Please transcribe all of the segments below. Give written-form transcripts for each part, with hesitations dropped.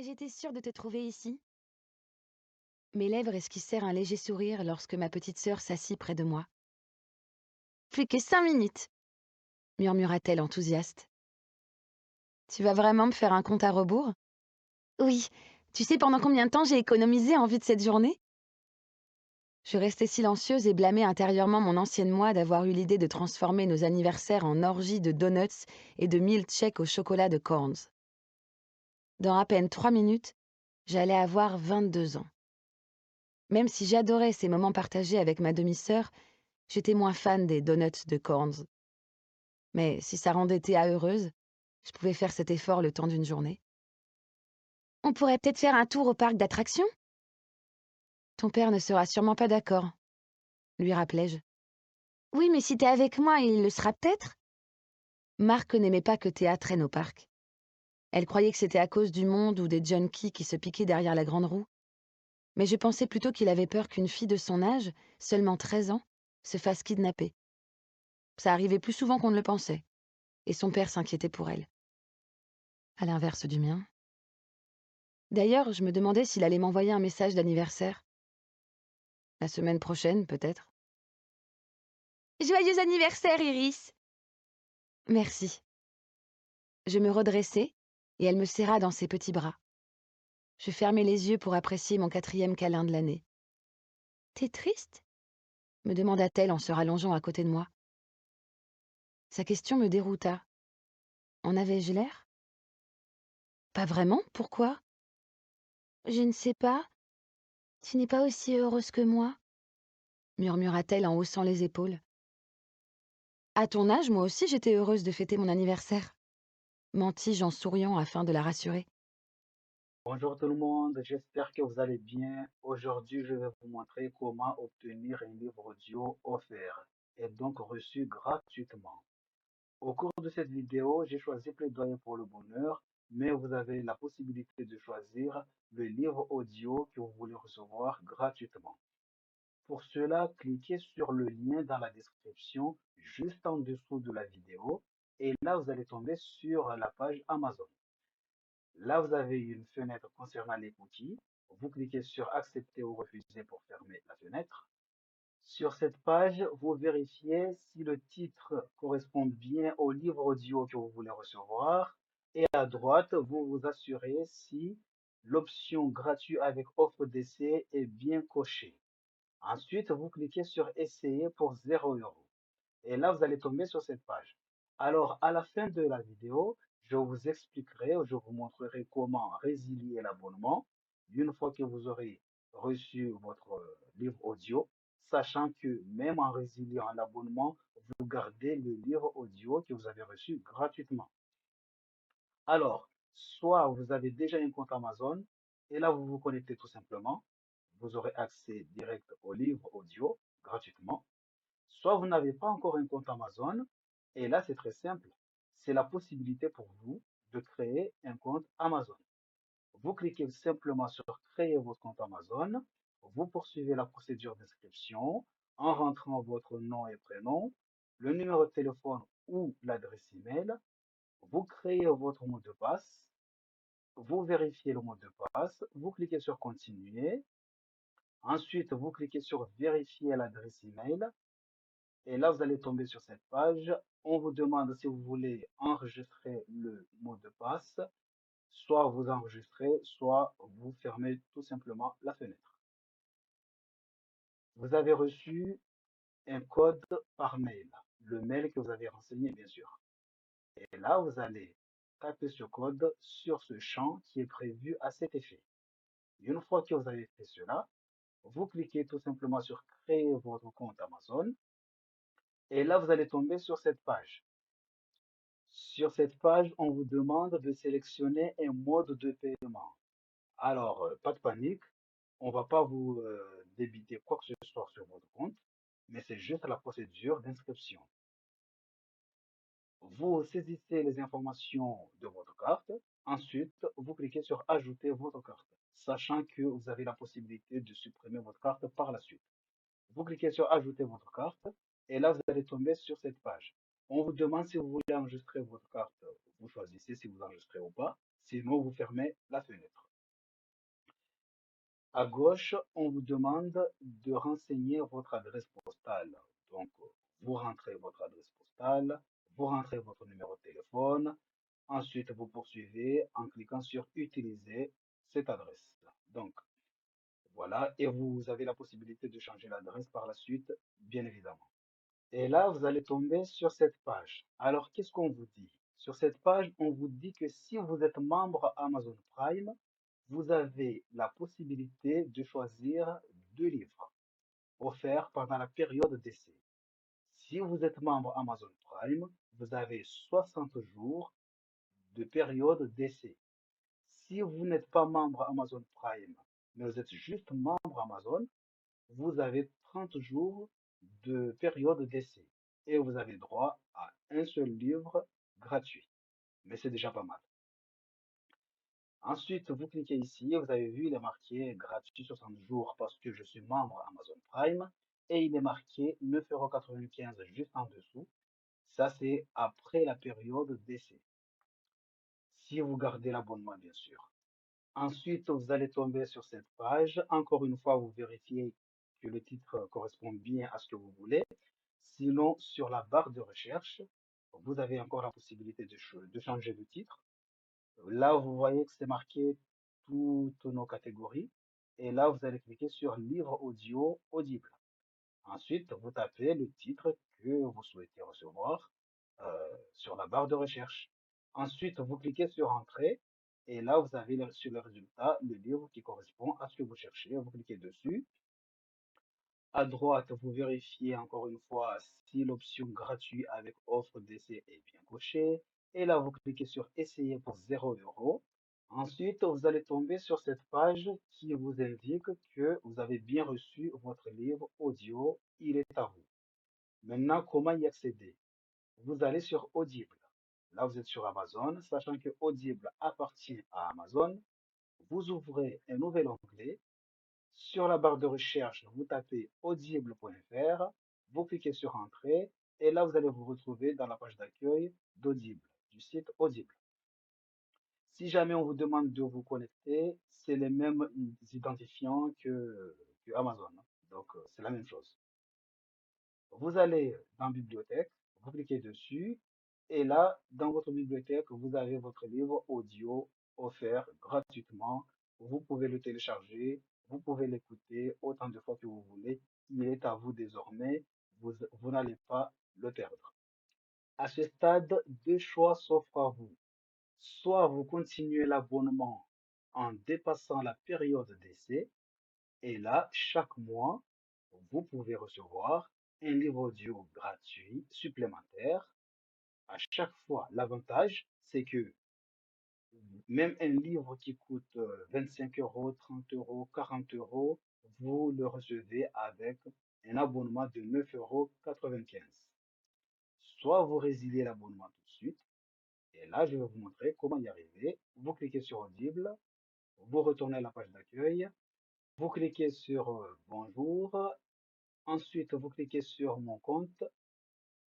J'étais sûre de te trouver ici. Mes lèvres esquissèrent un léger sourire lorsque ma petite sœur s'assit près de moi. Plus que 5 minutes, murmura-t-elle enthousiaste. Tu vas vraiment me faire un compte à rebours? Oui. Tu sais pendant combien de temps j'ai économisé en vue de cette journée? Je restais silencieuse et blâmais intérieurement mon ancienne moi d'avoir eu l'idée de transformer nos anniversaires en orgies de donuts et de milkshakes au chocolat de Corns. Dans à peine 3 minutes, j'allais avoir 22 ans. Même si j'adorais ces moments partagés avec ma demi-sœur, j'étais moins fan des donuts de Corns. Mais si ça rendait Théa heureuse, je pouvais faire cet effort le temps d'une journée. On pourrait peut-être faire un tour au parc d'attractions? Ton père ne sera sûrement pas d'accord, lui rappelai-je. Oui, mais si t'es avec moi, il le sera peut-être? Marc n'aimait pas que Théa traîne au parc. Elle croyait que c'était à cause du monde ou des junkies qui se piquaient derrière la grande roue. Mais je pensais plutôt qu'il avait peur qu'une fille de son âge, seulement 13 ans, se fasse kidnapper. Ça arrivait plus souvent qu'on ne le pensait, et son père s'inquiétait pour elle. À l'inverse du mien. D'ailleurs, je me demandais s'il allait m'envoyer un message d'anniversaire. La semaine prochaine, peut-être. Joyeux anniversaire, Iris! Merci. Je me redressai, et elle me serra dans ses petits bras. Je fermai les yeux pour apprécier mon 4e câlin de l'année. T'es triste? Me demanda-t-elle en se rallongeant à côté de moi. Sa question me dérouta. En avais-je l'air? Pas vraiment, pourquoi? Je ne sais pas. Tu n'es pas aussi heureuse que moi, murmura-t-elle en haussant les épaules. À ton âge, moi aussi j'étais heureuse de fêter mon anniversaire, mentis-je en souriant afin de la rassurer. Bonjour tout le monde, j'espère que vous allez bien. Aujourd'hui, je vais vous montrer comment obtenir un livre audio offert et donc reçu gratuitement. Au cours de cette vidéo, j'ai choisi Plaidoyer pour le bonheur, mais vous avez la possibilité de choisir le livre audio que vous voulez recevoir gratuitement. Pour cela, cliquez sur le lien dans la description juste en dessous de la vidéo et là, vous allez tomber sur la page Amazon. Là, vous avez une fenêtre concernant les cookies. Vous cliquez sur accepter ou refuser pour fermer la fenêtre. Sur cette page, vous vérifiez si le titre correspond bien au livre audio que vous voulez recevoir. Et à droite, vous vous assurez si l'option gratuit avec offre d'essai est bien cochée. Ensuite, vous cliquez sur essayer pour 0 €. Et là, vous allez tomber sur cette page. Alors, à la fin de la vidéo, je vous expliquerai, je vous montrerai comment résilier l'abonnement une fois que vous aurez reçu votre livre audio, sachant que même en résiliant l'abonnement, vous gardez le livre audio que vous avez reçu gratuitement. Alors, soit vous avez déjà un compte Amazon et là, vous vous connectez tout simplement. Vous aurez accès direct au livre audio gratuitement. Soit vous n'avez pas encore un compte Amazon, et là c'est très simple. C'est la possibilité pour vous de créer un compte Amazon. Vous cliquez simplement sur créer votre compte Amazon, vous poursuivez la procédure d'inscription en rentrant votre nom et prénom, le numéro de téléphone ou l'adresse email, vous créez votre mot de passe, vous vérifiez le mot de passe, vous cliquez sur continuer, ensuite vous cliquez sur vérifier l'adresse email. Et là, vous allez tomber sur cette page. On vous demande si vous voulez enregistrer le mot de passe. Soit vous enregistrez, soit vous fermez tout simplement la fenêtre. Vous avez reçu un code par mail, le mail que vous avez renseigné, bien sûr. Et là, vous allez taper ce code sur ce champ qui est prévu à cet effet. Une fois que vous avez fait cela, vous cliquez tout simplement sur créer votre compte Amazon. Et là, vous allez tomber sur cette page. Sur cette page, on vous demande de sélectionner un mode de paiement. Alors, pas de panique, on va pas vous débiter quoi que ce soit sur votre compte, mais c'est juste la procédure d'inscription. Vous saisissez les informations de votre carte, ensuite vous cliquez sur ajouter votre carte, sachant que vous avez la possibilité de supprimer votre carte par la suite. Vous cliquez sur ajouter votre carte et là vous allez tomber sur cette page. On vous demande si vous voulez enregistrer votre carte, vous choisissez si vous enregistrez ou pas, sinon vous fermez la fenêtre. À gauche, on vous demande de renseigner votre adresse postale. Donc, vous rentrez votre adresse postale, vous rentrez votre numéro de téléphone. Ensuite, vous poursuivez en cliquant sur Utiliser cette adresse. Donc, voilà, et vous avez la possibilité de changer l'adresse par la suite, bien évidemment. Et là, vous allez tomber sur cette page. Alors, qu'est-ce qu'on vous dit? Sur cette page, on vous dit que si vous êtes membre Amazon Prime, vous avez la possibilité de choisir 2 livres offerts pendant la période d'essai. Si vous êtes membre Amazon Prime, vous avez 60 jours de période d'essai. Si vous n'êtes pas membre Amazon Prime, mais vous êtes juste membre Amazon, vous avez 30 jours de période d'essai et vous avez droit à un seul livre gratuit. Mais c'est déjà pas mal. Ensuite, vous cliquez ici, vous avez vu, il est marqué gratuit 60 jours parce que je suis membre Amazon Prime et il est marqué 9,95 € juste en dessous. Ça, c'est après la période d'essai. Si vous gardez l'abonnement, bien sûr. Ensuite, vous allez tomber sur cette page. Encore une fois, vous vérifiez que le titre correspond bien à ce que vous voulez. Sinon, sur la barre de recherche, vous avez encore la possibilité de changer de titre. Là, vous voyez que c'est marqué toutes nos catégories. Et là, vous allez cliquer sur Livre audio audible. Ensuite, vous tapez le titre que vous souhaitez recevoir sur la barre de recherche. Ensuite, vous cliquez sur Entrée et là, vous avez sur le résultat le livre qui correspond à ce que vous cherchez. Vous cliquez dessus. À droite, vous vérifiez encore une fois si l'option gratuit avec offre d'essai est bien cochée. Et là, vous cliquez sur Essayer pour 0 €. Ensuite, vous allez tomber sur cette page qui vous indique que vous avez bien reçu votre livre audio. Il est à vous. Maintenant, comment y accéder? Vous allez sur Audible. Là, vous êtes sur Amazon, sachant que Audible appartient à Amazon. Vous ouvrez un nouvel onglet. Sur la barre de recherche, vous tapez audible.fr, vous cliquez sur Entrée, et là, vous allez vous retrouver dans la page d'accueil d'Audible, du site Audible. Si jamais on vous demande de vous connecter, c'est les mêmes identifiants que Amazon. Donc, c'est la même chose. Vous allez dans Bibliothèque, vous cliquez dessus, et là, dans votre bibliothèque, vous avez votre livre audio offert gratuitement. Vous pouvez le télécharger, vous pouvez l'écouter autant de fois que vous voulez. Il est à vous désormais, vous n'allez pas le perdre. À ce stade, 2 choix s'offrent à vous. Soit vous continuez l'abonnement en dépassant la période d'essai, et là, chaque mois, vous pouvez recevoir un livre audio gratuit supplémentaire à chaque fois. L'avantage, c'est que même un livre qui coûte 25 €, 30 €, 40 €, vous le recevez avec un abonnement de 9,95 €. Soit vous résiliez l'abonnement tout de suite, et là, je vais vous montrer comment y arriver. Vous cliquez sur Audible, vous retournez à la page d'accueil, vous cliquez sur Bonjour. Ensuite, vous cliquez sur Mon compte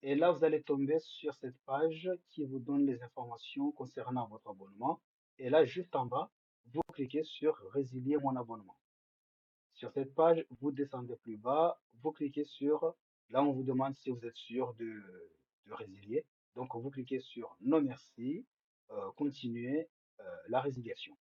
et là, vous allez tomber sur cette page qui vous donne les informations concernant votre abonnement. Et là, juste en bas, vous cliquez sur Résilier mon abonnement. Sur cette page, vous descendez plus bas, vous cliquez sur, là, on vous demande si vous êtes sûr de résilier. Donc, vous cliquez sur Non merci, continuer la résiliation.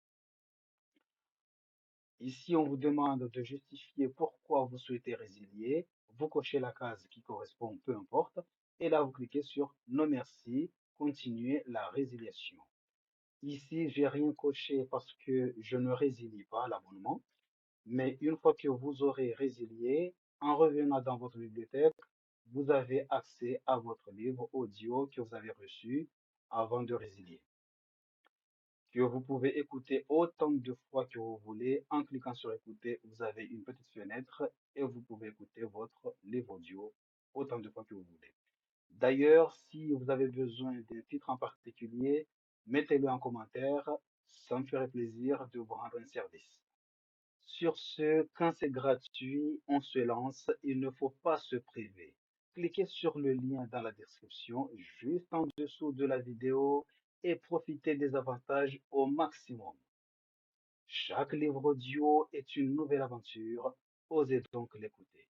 Ici, on vous demande de justifier pourquoi vous souhaitez résilier. Vous cochez la case qui correspond, peu importe. Et là, vous cliquez sur Non merci, continuer la résiliation. Ici, j'ai rien coché parce que je ne résilie pas l'abonnement. Mais une fois que vous aurez résilié, en revenant dans votre bibliothèque, vous avez accès à votre livre audio que vous avez reçu avant de résilier, que vous pouvez écouter autant de fois que vous voulez. En cliquant sur écouter, vous avez une petite fenêtre et vous pouvez écouter votre livre audio autant de fois que vous voulez. D'ailleurs, si vous avez besoin d'un titre en particulier, mettez-le en commentaire. Ça me ferait plaisir de vous rendre un service. Sur ce, quand c'est gratuit, on se lance, il ne faut pas se priver. Cliquez sur le lien dans la description, juste en dessous de la vidéo, et profitez des avantages au maximum. Chaque livre audio est une nouvelle aventure. Osez donc l'écouter.